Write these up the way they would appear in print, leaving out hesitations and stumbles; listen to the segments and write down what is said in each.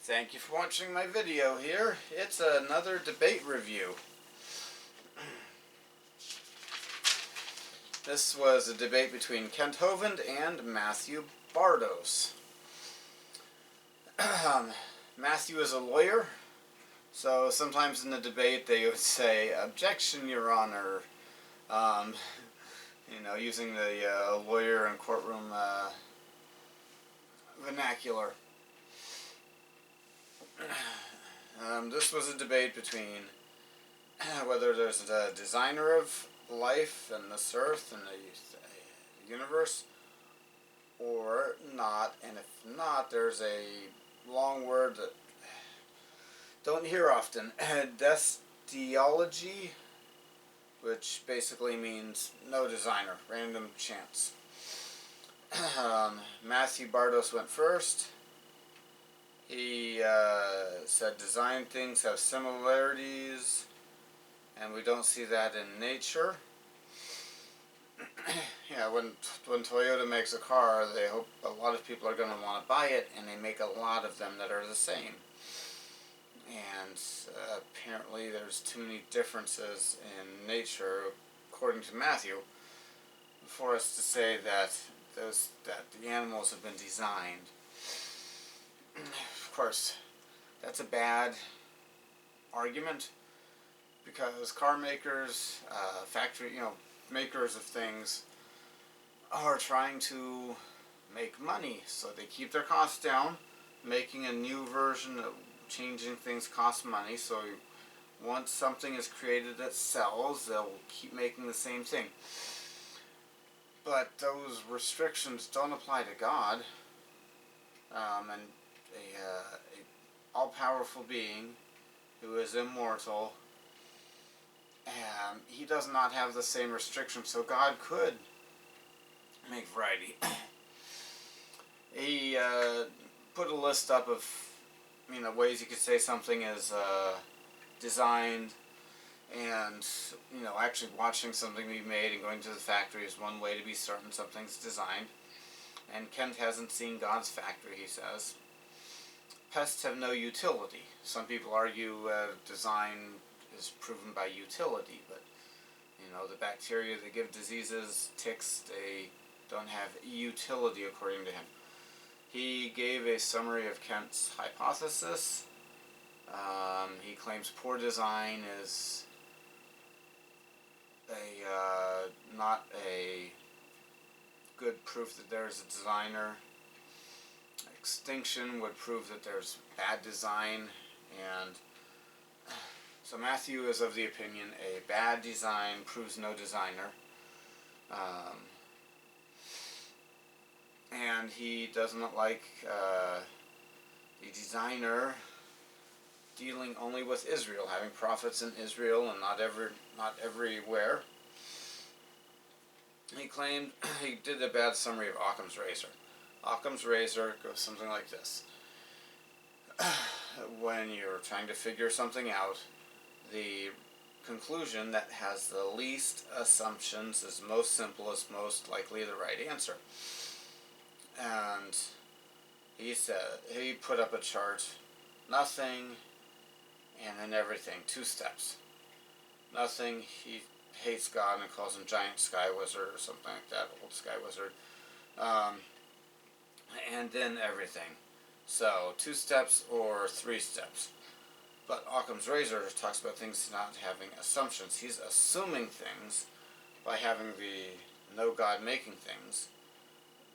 Thank you for watching my video here. It's another debate review. This was a debate between Kent Hovind and Matthew Bardos. Matthew is a lawyer, so sometimes in the debate they would say, "Objection, Your Honor," using the lawyer and courtroom vernacular. This was a debate between whether there's a designer of life and this earth and the universe or not, and if not, there's a long word that don't hear often, destiology, which basically means no designer, random chance. Matthew Bardos went first. He said design things have similarities, and we don't see that in nature. Yeah, when Toyota makes a car, they hope a lot of people are going to want to buy it, and they make a lot of them that are the same. And apparently there's too many differences in nature, according to Matthew, for us to say that the animals have been designed. Of course, that's a bad argument, because car makers, makers of things are trying to make money, so they keep their costs down. Making a new version of changing things costs money, so once something is created that sells, they'll keep making the same thing. But those restrictions don't apply to God, and a all-powerful being who is immortal. He does not have the same restrictions, so God could make variety. He put a list up of ways you could say something is designed, and actually watching something be made and going to the factory is one way to be certain something's designed. And Kent hasn't seen God's factory, he says. Pests have no utility. Some people argue design is proven by utility, but the bacteria that give diseases, ticks, they don't have utility according to him. He gave a summary of Kent's hypothesis. He claims poor design is not a good proof that there's a designer. Extinction would prove that there's bad design, and so Matthew is of the opinion a bad design proves no designer. And he does not like the designer dealing only with Israel, having prophets in Israel and not everywhere. He claimed he did a bad summary of Occam's razor. Occam's razor goes something like this. When you're trying to figure something out, the conclusion that has the least assumptions is most simple, is most likely the right answer. And he put up a chart, nothing, and then everything, 2 steps. Nothing, he hates God and calls him giant sky wizard or something like that, old sky wizard. And then everything. So 2 steps or 3 steps. But Occam's razor talks about things not having assumptions. He's assuming things by having the no God making things.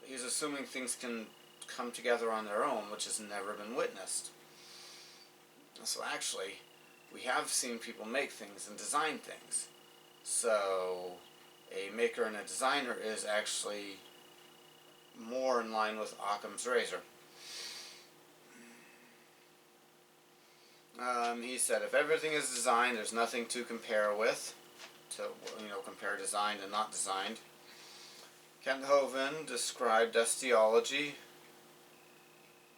He's assuming things can come together on their own, which has never been witnessed. So actually, we have seen people make things and design things. So a maker and a designer is actually more in line with Occam's razor. He said, if everything is designed, there's nothing to compare with, to compare designed and not designed. Kent Hovind described destiology,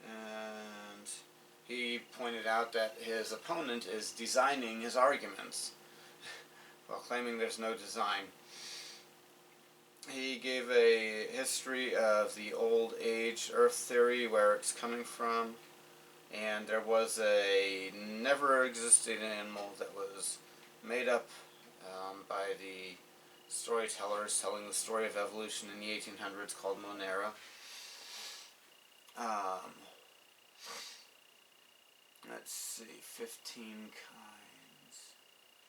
and he pointed out that his opponent is designing his arguments while claiming there's no design. He gave a history of the old age Earth theory, where it's coming from, and there was a never existing animal that was made up by the storytellers telling the story of evolution in the 1800s called Monera. Um, let's see, 15 kinds.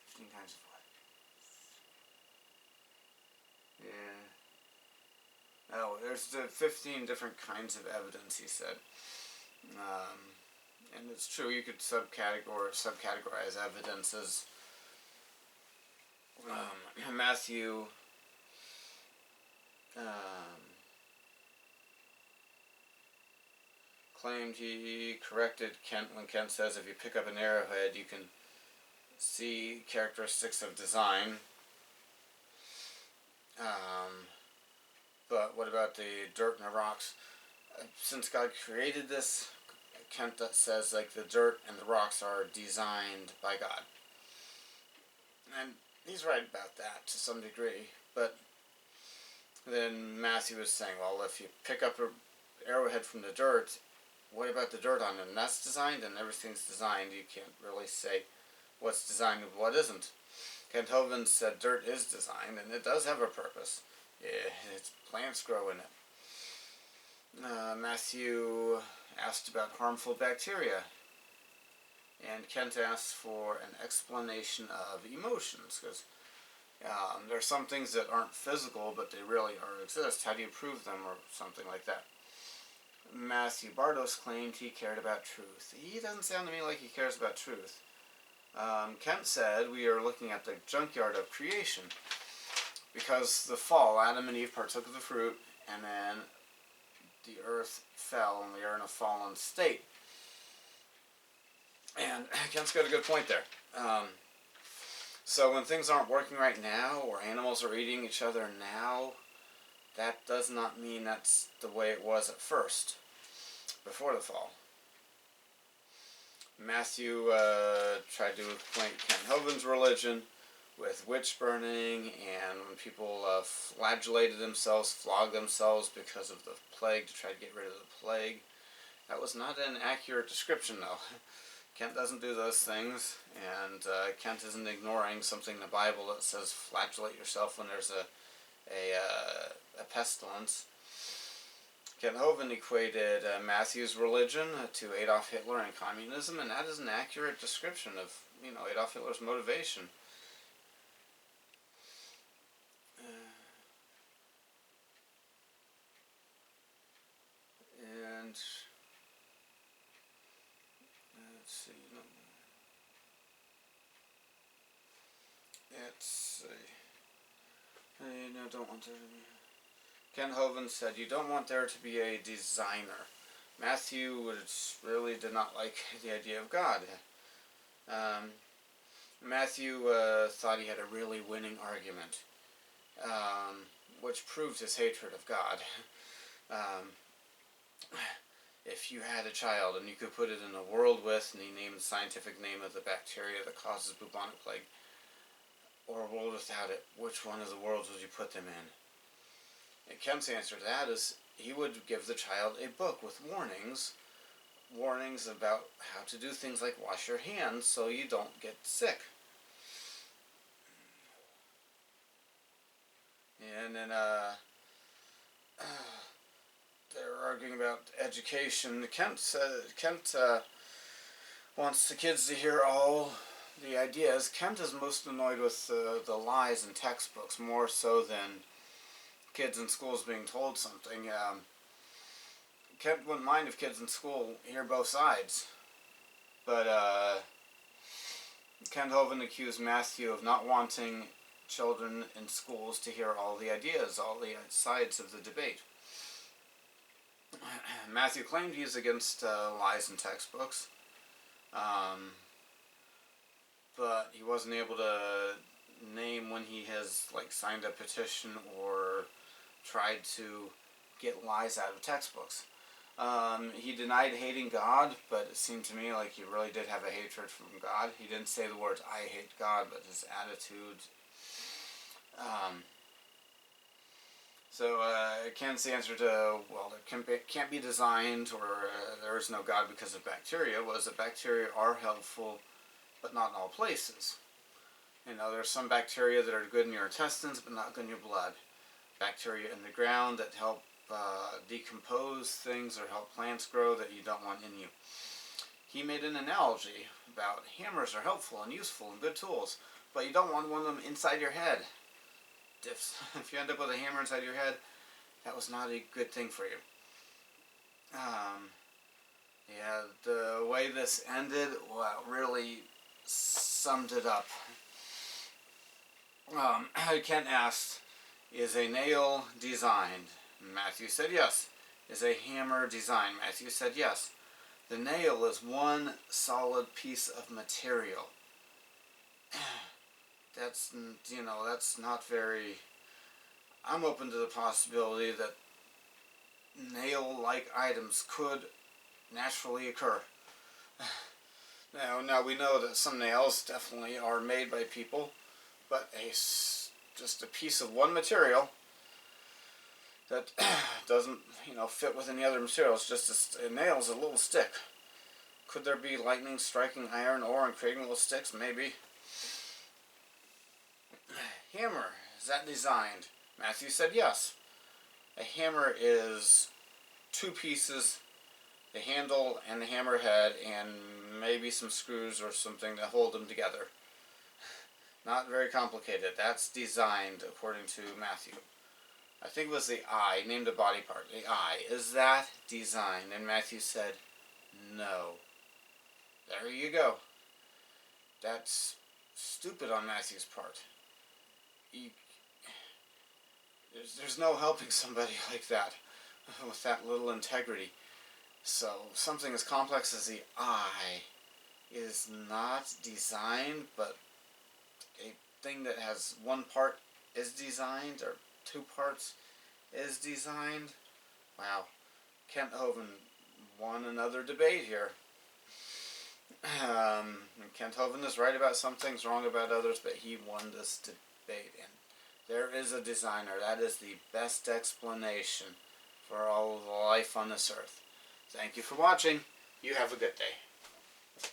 15 kinds of what? Yeah. Oh, there's the 15 different kinds of evidence, he said. And it's true, you could subcategorize evidence as Matthew claimed he corrected Kent when Kent says if you pick up an arrowhead you can see characteristics of design. But what about the dirt and the rocks? Since God created this, Kent says like the dirt and the rocks are designed by God. And he's right about that to some degree. But then Matthew was saying, well, if you pick up an arrowhead from the dirt, what about the dirt on it? And that's designed, and everything's designed. You can't really say what's designed and what isn't. Kent Hovind said dirt is designed, and it does have a purpose. Its plants grow in it. Matthew asked about harmful bacteria, and Kent asked for an explanation of emotions, because there are some things that aren't physical, but they really exist. How do you prove them, or something like that? Matthew Bardos claimed he cared about truth. He doesn't sound to me like he cares about truth. Kent said we are looking at the junkyard of creation. Because the fall, Adam and Eve partook of the fruit, and then the earth fell, and we are in a fallen state. And Kent's got a good point there. So when things aren't working right now, or animals are eating each other now, that does not mean that's the way it was at first, before the fall. Matthew tried to acquaint Kent Hovind's religion with witch burning, and when people flagellated themselves, flogged themselves because of the plague to try to get rid of the plague. That was not an accurate description, though. Kent doesn't do those things, and Kent isn't ignoring something in the Bible that says flagellate yourself when there's a pestilence. Kent Hovind equated Matthew's religion to Adolf Hitler and communism, and that is an accurate description of Adolf Hitler's motivation. And let's see. I don't want there to be. Ken Hovind said, you don't want there to be a designer. Matthew really did not like the idea of God. Matthew thought he had a really winning argument, which proved his hatred of God. If you had a child and you could put it in a world with, and he named the scientific name of the bacteria that causes bubonic plague, or a world without it, which one of the worlds would you put them in? And Kent's answer to that is he would give the child a book with warnings about how to do things like wash your hands so you don't get sick. And then they're arguing about education. Kent wants the kids to hear all the ideas. Kent is most annoyed with the lies in textbooks, more so than kids in schools being told something. Kent wouldn't mind if kids in school hear both sides. But Kent Hovind accused Matthew of not wanting children in schools to hear all the ideas, all the sides of the debate. Matthew claimed he's against lies in textbooks, but he wasn't able to name when he has signed a petition or tried to get lies out of textbooks. He denied hating God, but it seemed to me like he really did have a hatred from God. He didn't say the words "I hate God," but his attitude So Kent's answer to, well, it can't be designed, or there is no God because of bacteria, was that bacteria are helpful, but not in all places. You know, there's some bacteria that are good in your intestines, but not good in your blood. Bacteria in the ground that help decompose things or help plants grow that you don't want in you. He made an analogy about hammers are helpful and useful and good tools, but you don't want one of them inside your head. If you end up with a hammer inside your head, that was not a good thing for you. Yeah, the way this ended, well, really summed it up. Kent asked, is a nail designed? Matthew said yes. Is a hammer designed? Matthew said yes. The nail is one solid piece of material. That's not very... I'm open to the possibility that nail-like items could naturally occur. Now we know that some nails definitely are made by people, but just a piece of one material that doesn't, fit with any other material. It's just a nail is a little stick. Could there be lightning striking iron ore and creating little sticks? Maybe. Hammer, is that designed? Matthew said yes. A hammer is two pieces, the handle and the hammer head, and maybe some screws or something to hold them together. Not very complicated. That's designed according to Matthew. I think it was the eye, named a body part. The eye. Is that designed? And Matthew said, no. There you go. That's stupid on Matthew's part. There's no helping somebody like that with that little integrity. So something as complex as the eye is not designed, but a thing that has one part is designed, or two parts is designed. Wow. Kent Hovind won another debate here. Kent Hovind is right about some things, wrong about others, but he won this debate. And there is a designer. That is the best explanation for all of the life on this earth. Thank you for watching. You have a good day.